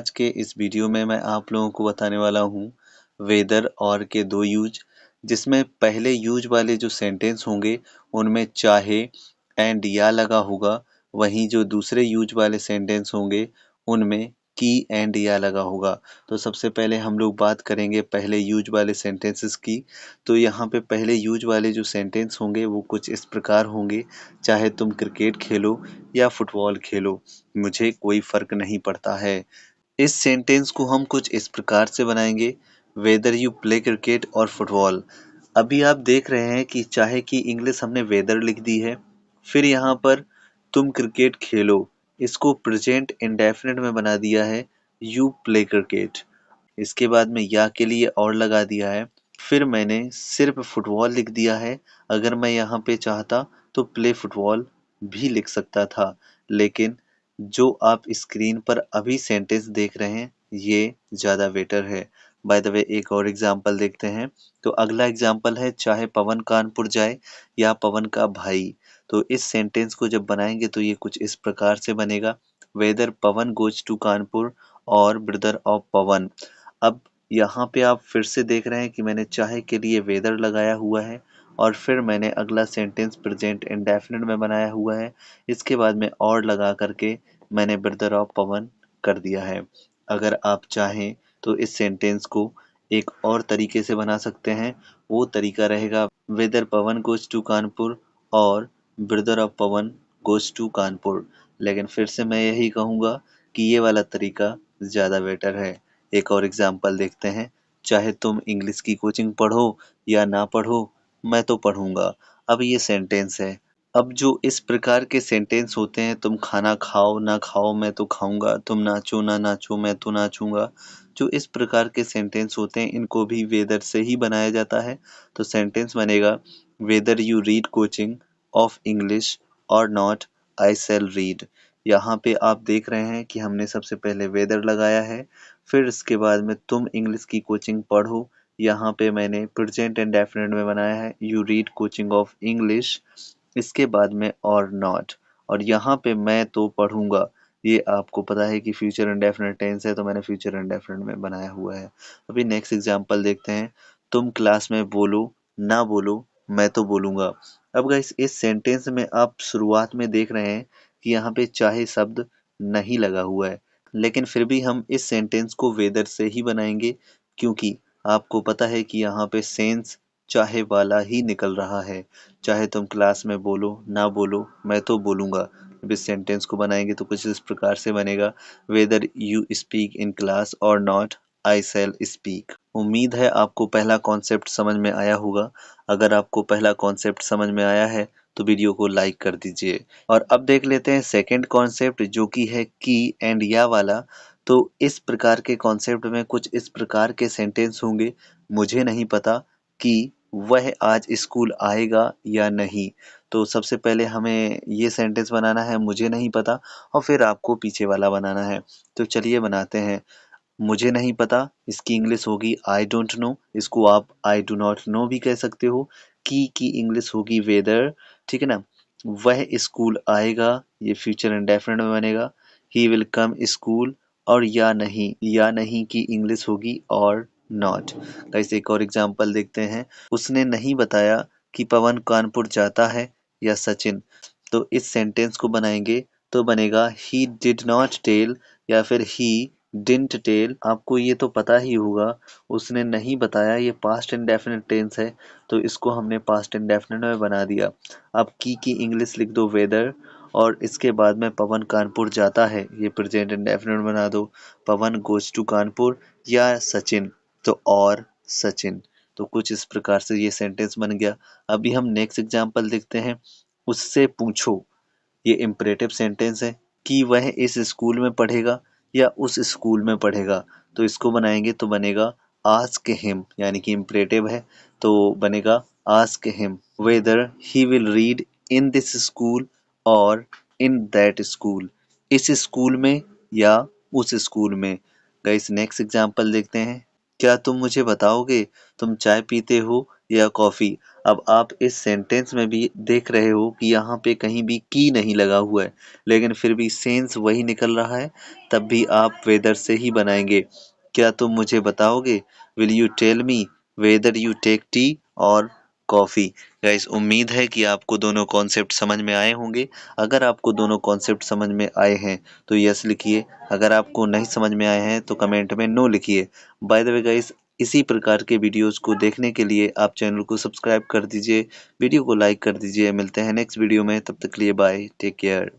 आज के इस वीडियो में मैं आप लोगों को बताने वाला हूँ वेदर और के दो यूज, जिसमें पहले यूज वाले जो सेंटेंस होंगे उनमें चाहे एंड या लगा होगा, वहीं जो दूसरे यूज वाले सेंटेंस होंगे उनमें की एंड या लगा होगा। तो सबसे पहले हम लोग बात करेंगे पहले यूज वाले सेंटेंसेस की। तो यहाँ पे पहले यूज वाले जो सेंटेंस होंगे वो कुछ इस प्रकार होंगे, चाहे तुम क्रिकेट खेलो या फुटबॉल खेलो, मुझे कोई फर्क नहीं पड़ता है। इस सेंटेंस को हम कुछ इस प्रकार से बनाएंगे, वेदर यू प्ले क्रिकेट और फुटबॉल। अभी आप देख रहे हैं कि चाहे की इंग्लिश हमने वेदर लिख दी है, फिर यहाँ पर तुम क्रिकेट खेलो, इसको प्रेजेंट इंडेफिनिट में बना दिया है, यू प्ले क्रिकेट। इसके बाद में या के लिए और लगा दिया है, फिर मैंने सिर्फ फुटबॉल लिख दिया है। अगर मैं यहाँ पे चाहता तो प्ले फुटबॉल भी लिख सकता था, लेकिन जो आप स्क्रीन पर अभी सेंटेंस देख रहे हैं ये ज़्यादा बेटर है। बाय द वे एक और एग्जांपल देखते हैं। तो अगला एग्जांपल है, चाहे पवन कानपुर जाए या पवन का भाई। तो इस सेंटेंस को जब बनाएंगे तो ये कुछ इस प्रकार से बनेगा, whether Pawan goes to Kanpur और ब्रदर ऑफ पवन। अब यहाँ पे आप फिर से देख रहे हैं कि मैंने चाहे के लिए वेदर लगाया हुआ है और फिर मैंने अगला सेंटेंस प्रेजेंट इंडेफिनिट में बनाया हुआ है। इसके बाद में और लगा करके मैंने ब्रदर ऑफ पवन कर दिया है। अगर आप चाहें तो इस सेंटेंस को एक और तरीके से बना सकते हैं। वो तरीका रहेगा, whether Pawan goes to Kanpur और brother of Pawan goes to Kanpur. लेकिन फिर से मैं यही कहूँगा कि ये वाला तरीका ज़्यादा बेटर है। एक और एग्जाम्पल देखते हैं, चाहे तुम इंग्लिश की कोचिंग पढ़ो या ना पढ़ो, मैं तो पढ़ूंगा। अब ये सेंटेंस है। अब जो इस प्रकार के सेंटेंस होते हैं, तुम खाना खाओ ना खाओ मैं तो खाऊंगा, तुम नाचो ना नाचो मैं तो नाचूंगा, जो इस प्रकार के सेंटेंस होते हैं इनको भी वेदर से ही बनाया जाता है। तो सेंटेंस बनेगा, whether you read coaching of English और नॉट, आई शैल रीड। यहाँ पे आप देख रहे हैं कि हमने सबसे पहले वेदर लगाया है, फिर इसके बाद में तुम इंग्लिश की कोचिंग पढ़ो, यहाँ पे मैंने प्रेजेंट इंडेफिनिट में बनाया है, you read coaching of English. इसके बाद में और नॉट, और यहाँ पे मैं तो पढ़ूंगा, ये आपको पता है कि फ्यूचर इंडेफिनिट टेंस है तो मैंने फ्यूचर इंडेफिनिट में बनाया हुआ है। अभी नेक्स्ट एग्जांपल देखते हैं, तुम क्लास में बोलो ना बोलो मैं तो बोलूंगा। अब गाइस इस सेंटेंस में आप शुरुआत में देख रहे हैं कि यहाँ पे चाहे शब्द नहीं लगा हुआ है, लेकिन फिर भी हम इस सेंटेंस को वेदर से ही बनाएंगे, क्योंकि आपको पता है कि यहाँ पे सेंस चाहे वाला ही निकल रहा है। चाहे तुम क्लास में बोलो ना बोलो मैं तो बोलूंगा। अब इस सेंटेंस को बनाएंगे तो कुछ इस प्रकार से बनेगा, whether you speak in class और नॉट, आई शैल स्पीक। उम्मीद है आपको पहला कॉन्सेप्ट समझ में आया होगा। अगर आपको पहला कॉन्सेप्ट समझ में आया है तो वीडियो को लाइक कर दीजिए। और अब देख लेते हैं सेकंड कॉन्सेप्ट, जो कि है की एंड या वाला। तो इस प्रकार के कॉन्सेप्ट में कुछ इस प्रकार के सेंटेंस होंगे, मुझे नहीं पता कि वह आज स्कूल आएगा या नहीं। तो सबसे पहले हमें ये सेंटेंस बनाना है, मुझे नहीं पता, और फिर आपको पीछे वाला बनाना है। तो चलिए बनाते हैं। मुझे नहीं पता, इसकी इंग्लिश होगी आई डोंट नो, इसको आप आई डू नॉट नो भी कह सकते हो। की इंग्लिश होगी वेदर, ठीक है ना। वह स्कूल आएगा, ये फ्यूचर इंडेफिनिट में बनेगा, ही विल कम स्कूल। और या नहीं की इंग्लिश होगी और नॉट। गाइस एक और एग्जांपल देखते हैं, उसने नहीं बताया कि पवन कानपुर जाता है या सचिन। तो इस सेंटेंस को बनाएंगे तो बनेगा, ही डिड नॉट टेल या फिर ही डिडंट टेल। आपको ये तो पता ही होगा, उसने नहीं बताया, ये पास्ट इंडेफिनिट टेंस है तो इसको हमने पास्ट इंडेफिनिट में बना दिया। अब की इंग्लिश लिख दो वेदर, और इसके बाद में पवन कानपुर जाता है, ये प्रेजेंट इंडेफिनिट बना दो, पवन गोज टू कानपुर या सचिन, तो और सचिन। तो कुछ इस प्रकार से ये सेंटेंस बन गया। अभी हम नेक्स्ट एग्जांपल देखते हैं, उससे पूछो, ये इम्परेटिव सेंटेंस है कि वह इस स्कूल में पढ़ेगा या उस स्कूल में पढ़ेगा। तो इसको बनाएंगे तो बनेगा आस्क हिम, यानी कि इम्परेटिव है तो बनेगा ask him weather he will read in this school और इन दैट स्कूल, इस स्कूल में या उस स्कूल में। गाइस नेक्स्ट एग्जांपल देखते हैं, क्या तुम मुझे बताओगे तुम चाय पीते हो या कॉफी। अब आप इस सेंटेंस में भी देख रहे हो कि यहाँ पे कहीं भी की नहीं लगा हुआ है, लेकिन फिर भी सेंस वही निकल रहा है, तब भी आप वेदर से ही बनाएंगे। क्या तुम मुझे बताओगे? Will you tell me whether you take tea और कॉफी? गाइस, उम्मीद है कि आपको दोनों कॉन्सेप्ट समझ में आए होंगे। अगर आपको दोनों कॉन्सेप्ट समझ में आए हैं तो यस लिखिए, अगर आपको नहीं समझ में आए हैं तो कमेंट में नो लिखिए। बाय द वे गाइस, इसी प्रकार के वीडियोस को देखने के लिए आप चैनल को सब्सक्राइब कर दीजिए, वीडियो को लाइक कर दीजिए। मिलते हैं नेक्स्ट वीडियो में, तब तक के लिए बाय, टेक केयर।